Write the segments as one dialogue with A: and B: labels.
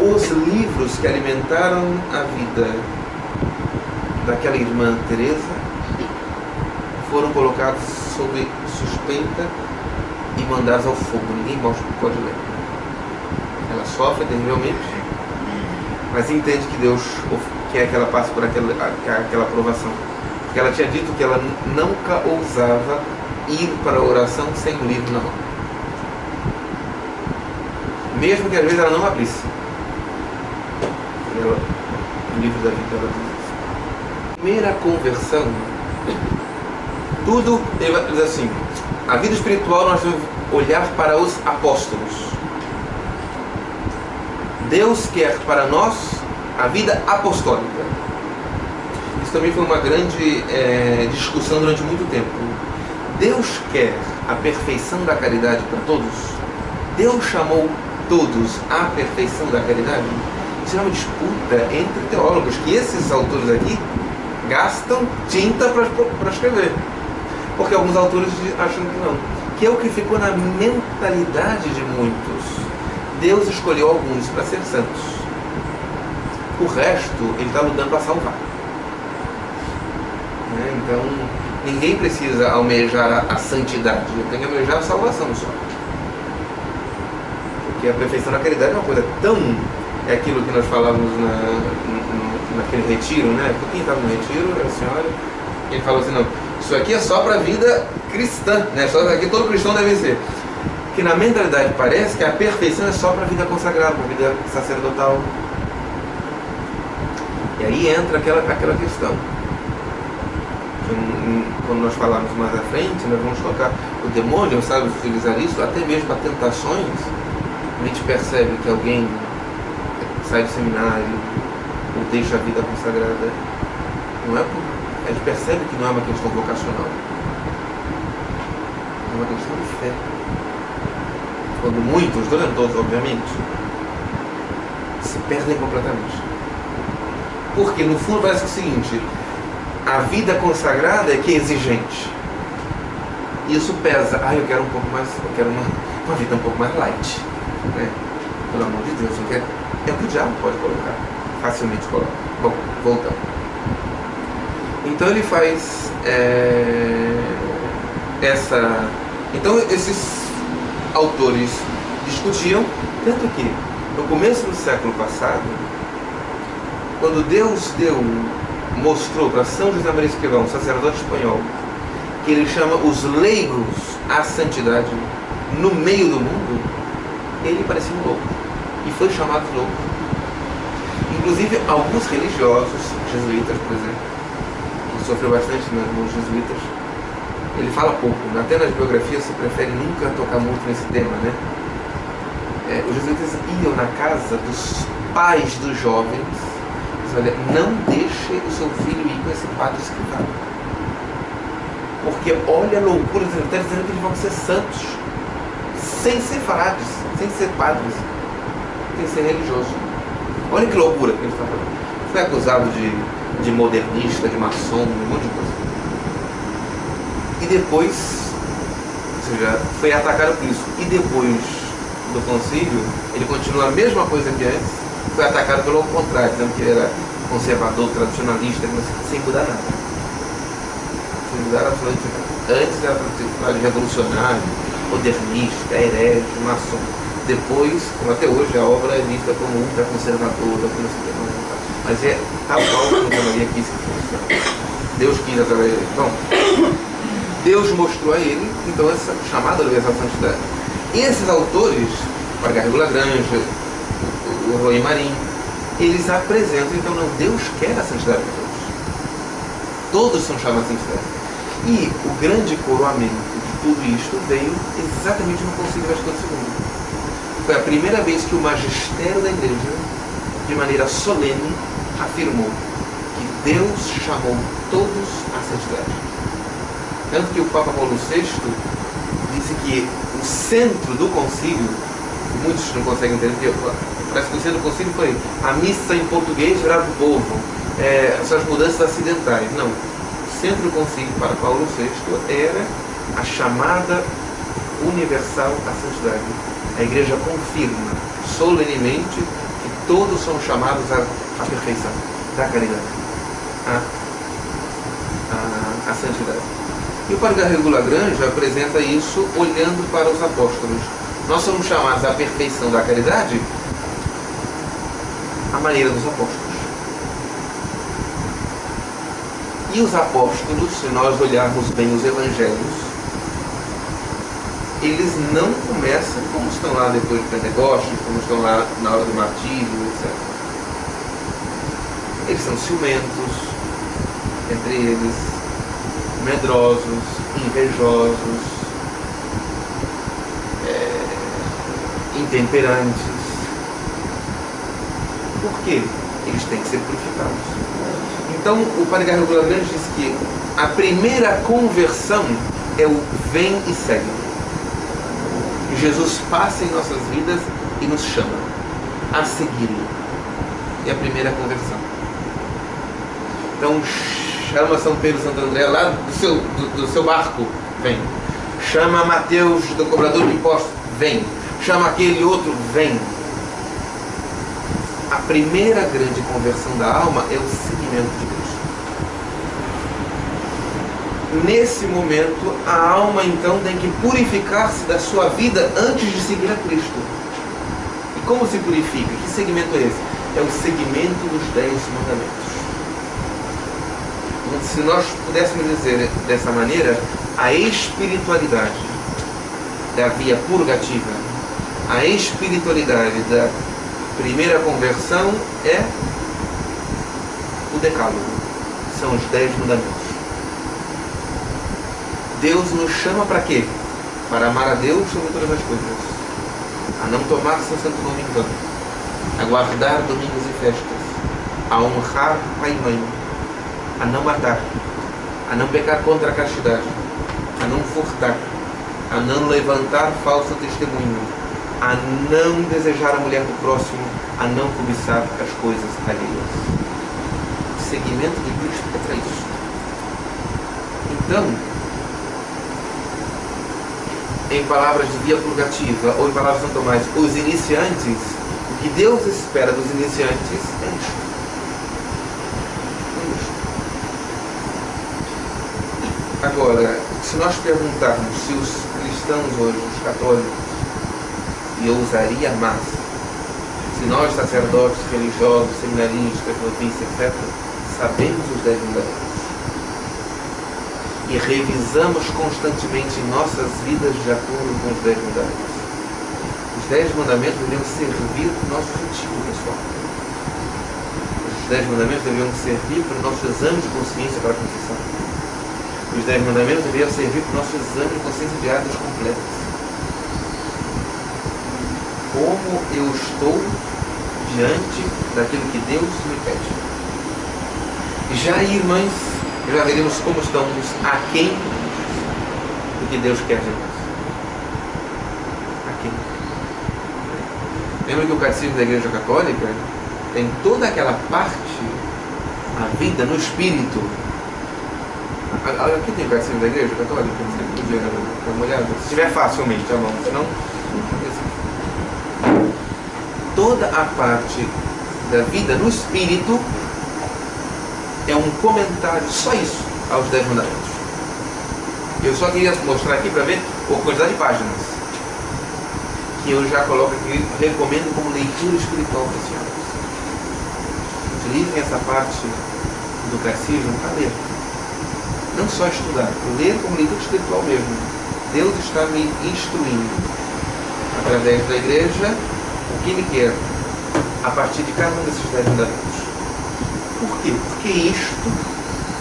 A: os livros que alimentaram a vida daquela irmã Teresa foram colocados sob suspeita e mandados ao fogo. Ninguém mais pode ler. Ela sofre terrivelmente, mas entende que Deus quer que ela passe por aquela provação. Porque ela tinha dito que ela nunca ousava ir para a oração sem o livro na mão. Mesmo que às vezes ela não abrisse. O livro da vida, ela diz isso. Primeira conversão, tudo, ele vai dizer assim, a vida espiritual nós devemos olhar para os apóstolos. Deus quer para nós a vida apostólica. Isso também foi uma grande discussão durante muito tempo. Deus quer a perfeição da caridade para todos? Deus chamou todos à perfeição da caridade? Isso é uma disputa entre teólogos, que esses autores aqui gastam tinta para escrever. Porque alguns autores acham que não. Que é o que ficou na mentalidade de muitos. Deus escolheu alguns para ser santos. O resto, ele está lutando para salvar. Então, ninguém precisa almejar a santidade. Tem que almejar a salvação só. Porque a perfeição da caridade é uma coisa tão... É aquilo que nós falávamos naquele retiro, né? Quem estava no retiro, a senhora, ele falou assim, não, isso aqui é só para a vida cristã, né? Só aqui todo cristão deve ser. Que na mentalidade parece que a perfeição é só para a vida consagrada, para a vida sacerdotal. E aí entra aquela questão. Quando nós falarmos mais à frente, nós vamos tocar. O demônio sabe utilizar isso até mesmo para tentações. A gente percebe que alguém sai do seminário ou deixa a vida consagrada. A gente percebe que não é uma questão vocacional. É uma questão de fé. Quando muitos, não todos, obviamente, se perdem completamente. Porque no fundo parece que é o seguinte, a vida consagrada é que é exigente. Isso pesa. Eu quero um pouco mais, eu quero uma vida um pouco mais light. Né? Pelo amor de Deus, eu quero. É o que o diabo pode colocar. Facilmente coloca. Bom, voltando. Então ele faz Então esses autores discutiam, tanto que no começo do século passado, quando Deus mostrou para São José Maria Escrivão, um sacerdote espanhol, que ele chama os leigos à santidade no meio do mundo, ele parecia um louco e foi chamado de louco. Inclusive alguns religiosos, jesuítas por exemplo, que sofreu bastante nos jesuítas, ele fala pouco, até nas biografias se prefere nunca tocar muito nesse tema, né? Os jesuítas iam na casa dos pais dos jovens e diziam, olha, não deixe o seu filho ir com esse padre escrivão, porque olha a loucura, ele está dizendo que eles vão ser santos sem ser frades, sem ser padres, sem ser religioso. Olha que loucura que ele está falando. Foi acusado de modernista, de maçom, um monte de coisa. E depois, ou seja, foi atacado por isso. E depois do concílio, ele continua a mesma coisa que antes, foi atacado pelo contrário, dizendo que ele era conservador, tradicionalista, sem mudar nada. Sem mudar absolutamente nada. Antes era revolucionário, modernista, herege, maçom. Depois, como até hoje, a obra é vista como ultraconservadora, mas é tal qual que Santa Maria quis que fosse. Deus quis através dele. Bom, Deus mostrou a ele, então, essa chamada universal santidade. E esses autores, o Garrigou Lagrange, o Roy Marin, eles apresentam, então, não, Deus quer a santidade de todos. Todos são chamados a santidade. E o grande coroamento de tudo isto veio exatamente no Concílio Vaticano II. Foi a primeira vez que o magistério da Igreja, de maneira solene, afirmou que Deus chamou todos à santidade. Tanto que o Papa Paulo VI disse que o centro do concílio, muitos não conseguem entender, parece que o centro do concílio foi a missa em português virada do povo, essas mudanças acidentais. Não. O centro do concílio para Paulo VI era a chamada universal à santidade. A Igreja confirma solenemente que todos são chamados à perfeição da caridade, à santidade. E o Padre Garrigou Lagrange apresenta isso olhando para os apóstolos. Nós somos chamados à perfeição da caridade à maneira dos apóstolos. E os apóstolos, se nós olharmos bem os evangelhos, eles não começam como estão lá depois do Pentecostes, como estão lá na hora do martírio, etc. Eles são ciumentos entre eles, medrosos, invejosos, intemperantes. Por quê? Eles têm que ser purificados. Então, o Padre Garrigou Lagrange diz que a primeira conversão é o vem e segue. Jesus passa em nossas vidas e nos chama a segui-lo. É a primeira conversão. Então, chama São Pedro e Santo André lá do seu barco, vem. Chama Mateus, do cobrador de impostos, vem. Chama aquele outro, vem. A primeira grande conversão da alma é o seguimento de Cristo. Nesse momento, a alma então tem que purificar-se da sua vida antes de seguir a Cristo. E como se purifica? Que segmento é esse? É o segmento dos 10 mandamentos. Então, se nós pudéssemos dizer dessa maneira, a espiritualidade da via purgativa, a espiritualidade da primeira conversão é o decálogo, são os 10 mandamentos. Deus nos chama para quê? Para amar a Deus sobre todas as coisas, a não tomar seu santo nome em vão, a guardar domingos e festas, a honrar pai e mãe, a não matar, a não pecar contra a castidade, a não furtar, a não levantar falso testemunho, a não desejar a mulher do próximo, a não cobiçar as coisas alheias. O seguimento de Cristo é para isso. Então, em palavras de via purgativa, ou em palavras de São Tomás, os iniciantes, o que Deus espera dos iniciantes é isto. Agora, se nós perguntarmos se os cristãos hoje, os católicos, e eu usaria mais, se nós, sacerdotes, religiosos, seminaristas, noviços, etc., sabemos os 10 mandamentos e revisamos constantemente nossas vidas de acordo com os 10 mandamentos, os 10 mandamentos deveriam servir para o nosso retiro pessoal. Os 10 mandamentos deveriam servir para o nosso exame de consciência para a confissão. Os 10 mandamentos deveriam servir para o nosso exame de consciência diários completos. Como eu estou diante daquilo que Deus me pede. Já, irmãs, já veremos como estamos aquém do que Deus quer de nós. Aquém. Lembra que o Catecismo da Igreja Católica tem toda aquela parte, a vida no Espírito. Aqui tem o Catecismo da Igreja Católica, você podia dar uma olhada. Se tiver facilmente, tá bom, senão... Toda a parte da vida no Espírito é um comentário, só isso, aos 10 mandamentos. Eu só queria mostrar aqui para ver a quantidade de páginas que eu já coloco aqui, recomendo como leitura espiritual para as senhoras. Utilizem essa parte do catecismo para ler. Não só estudar, ler como leitura espiritual mesmo. Deus está me instruindo através da igreja o que Ele quer a partir de cada um desses 10 mandamentos. Por quê? Porque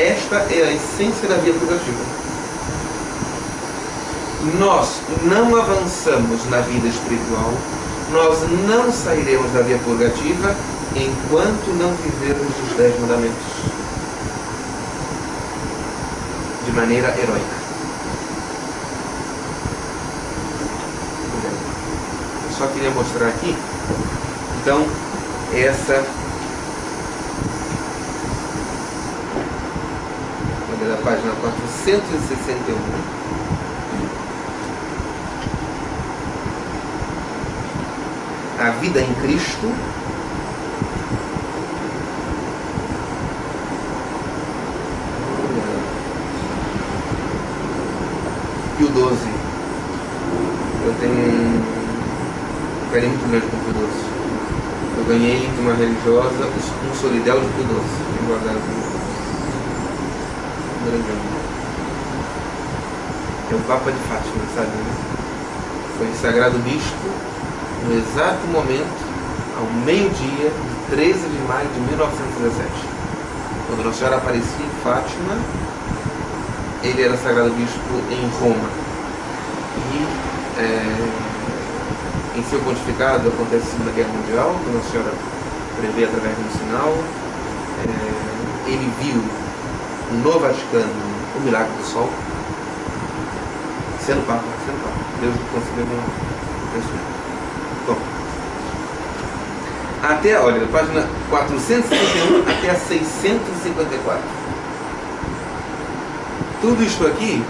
A: esta é a essência da via purgativa. Nós não avançamos na vida espiritual, nós não sairemos da via purgativa enquanto não vivermos os 10 mandamentos de maneira heróica. Eu só queria mostrar aqui, então, essa da página 461. A vida em Cristo Pio XII. Eu tenho um carinho muito grande com o Pio XII. Eu ganhei de uma religiosa um solidel de Pio XII. Tenho guardado um grande amor. É o Papa de Fátima, sabe? Foi sagrado bispo no exato momento, ao meio-dia, de 13 de maio de 1917. Quando Nossa Senhora aparecia em Fátima, ele era sagrado bispo em Roma. E em seu pontificado acontece a Segunda Guerra Mundial, que Nossa Senhora prevê através de um sinal. Ele viu no Vaticano o milagre do Sol, sendo Papa. Deus concedeu um pensamento. Bom, até, olha, da página 451 até a 654. Tudo isto aqui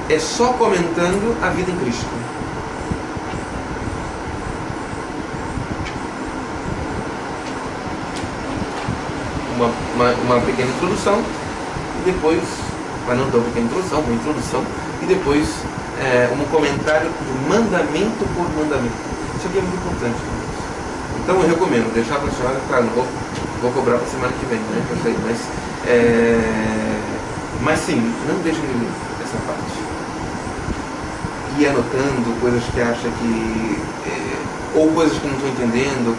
A: é só comentando a vida em Cristo. Uma pequena introdução e depois, mas não tão pequena introdução, uma introdução e depois um comentário de mandamento por mandamento. Isso aqui é muito importante. Então eu recomendo deixar para a senhora, claro, não vou cobrar para a semana que vem, né? Eu sei, mas sim, não deixe de ler essa parte. E anotando coisas que acha que ou coisas que não estou entendendo,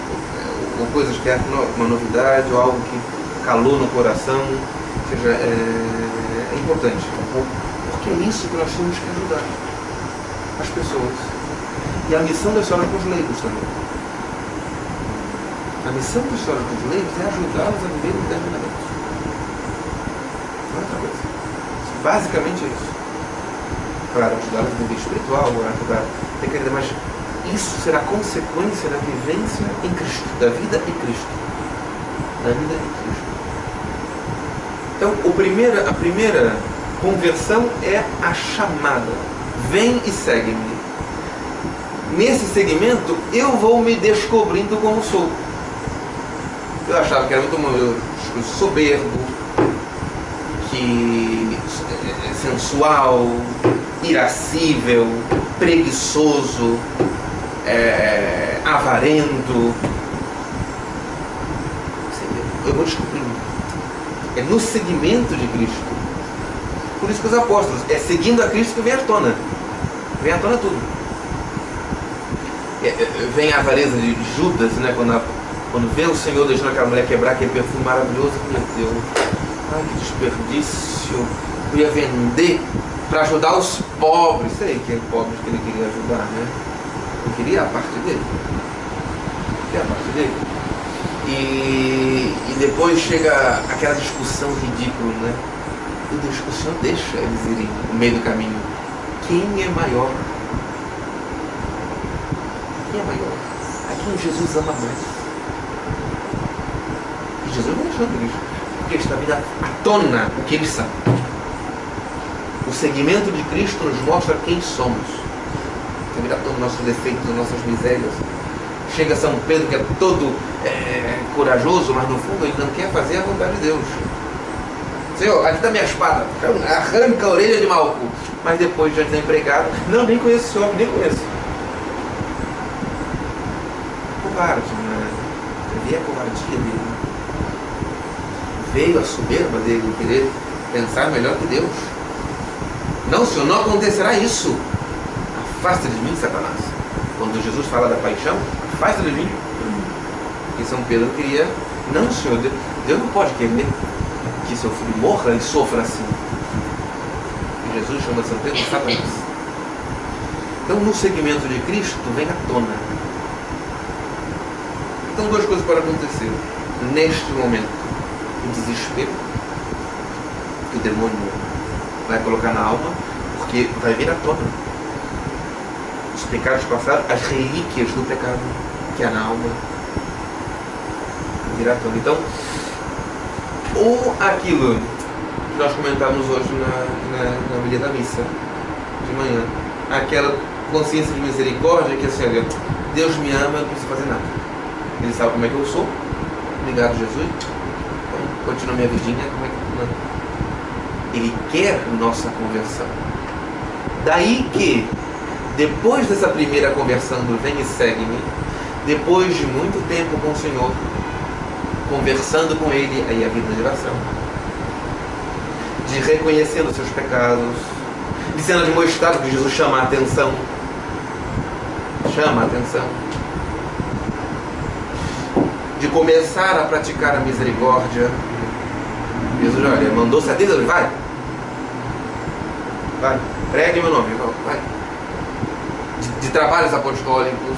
A: ou coisas que é uma novidade, ou algo que calou no coração, ou seja, é importante, porque é isso que nós temos que ajudar as pessoas. E a missão da senhora com os leigos também. A missão da senhora com os leigos é ajudá-los a viver os 10 mandamentos. Não é outra coisa. Basicamente é isso. Claro, ajudá-los a viver espiritual, ajudar a ter querida, mas isso será consequência da vivência em Cristo, da vida em Cristo. Da vida em Cristo. Então, a primeira conversão é a chamada. Vem e segue-me. Nesse segmento, eu vou me descobrindo como sou. Eu achava que era muito soberbo, que sensual, irascível, preguiçoso, avarento. Eu vou descobrindo. É no seguimento de Cristo. Por isso que os apóstolos, é seguindo a Cristo que vem à tona. Vem à tona tudo. Vem a avareza de Judas, né? Quando vê o Senhor deixando aquela mulher quebrar aquele perfume maravilhoso, meu Deus, ai que desperdício, eu ia vender para ajudar os pobres. Sei que é pobres que ele queria ajudar, né? Não queria a parte dele. Queria a parte dele. E depois chega aquela discussão ridícula, né? E o Senhor deixa eles irem no meio do caminho. Quem é maior? Quem é maior? A quem Jesus ama mais. E Jesus não deixando isso, porque ele está vindo à tona o que ele sabe. O seguimento de Cristo nos mostra quem somos. Está vindo à tona os nossos defeitos, as nossas misérias. Chega São Pedro, que é todo corajoso, mas no fundo ele não quer fazer a vontade de Deus. Senhor, aqui está minha espada, arranca a orelha de Malco. Mas depois, diante da empregada, não, nem conheço o senhor, nem conheço. Covarde, né? Veio a covardia dele. Veio a soberba dele, querer pensar melhor que Deus. Não, Senhor, não acontecerá isso. Afasta de mim, Satanás. Quando Jesus fala da paixão, afasta de mim. E São Pedro queria, não, Senhor, Deus não pode querer que seu filho morra e sofra assim. E Jesus chama São Pedro de Satanás. Então, no segmento de Cristo, vem à tona. Então, duas coisas podem acontecer. Neste momento, o desespero que o demônio vai colocar na alma, porque vai vir à tona os pecados passados, as relíquias do pecado que há na alma, virá à tona. Então, ou aquilo que nós comentávamos hoje na homilia da missa de manhã, aquela consciência de misericórdia que assim, olha, Deus me ama, eu não preciso fazer nada. Ele sabe como é que eu sou, obrigado Jesus, então continua minha vidinha, como é que não? Ele quer nossa conversão. Daí que, depois dessa primeira conversão do vem e segue-me, depois de muito tempo com o Senhor, conversando com Ele, aí a vida de oração, de reconhecendo seus pecados, de sendo admoestado que Jesus chama a atenção, de começar a praticar a misericórdia. Jesus, olha, mandou 70 anos, vai, pregue meu nome, vai. De trabalhos apostólicos,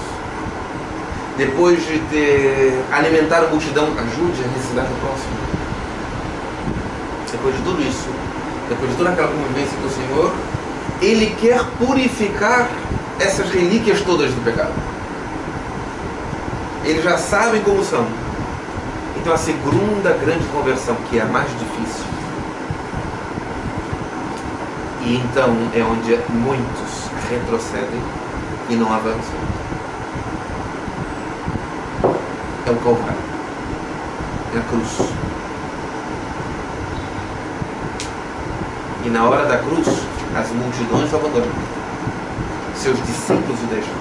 A: depois de ter alimentado a multidão, ajude a necessidade do próximo. Depois de tudo isso, depois de toda aquela convivência com o Senhor, Ele quer purificar essas relíquias todas do pecado. Eles já sabem como são. Então a segunda grande conversão, que é a mais difícil, e então é onde muitos retrocedem e não avançam, é o Calvário, é a cruz. E na hora da cruz, as multidões abandonam, seus discípulos o deixam.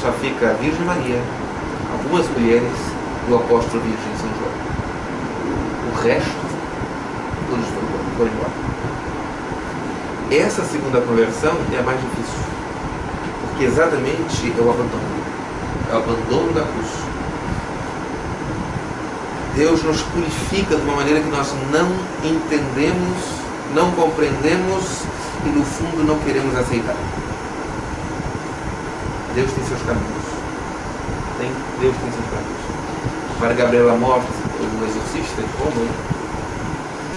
A: Só fica a Virgem Maria, algumas mulheres e o apóstolo Virgem São João. O resto, todos foram embora. Essa segunda conversão é a mais difícil, porque exatamente é o abandono da cruz. Deus nos purifica de uma maneira que nós não entendemos, não compreendemos e no fundo não queremos aceitar. Deus tem seus caminhos. Deus tem seus caminhos. Para Gabriela morte, o exorcista, como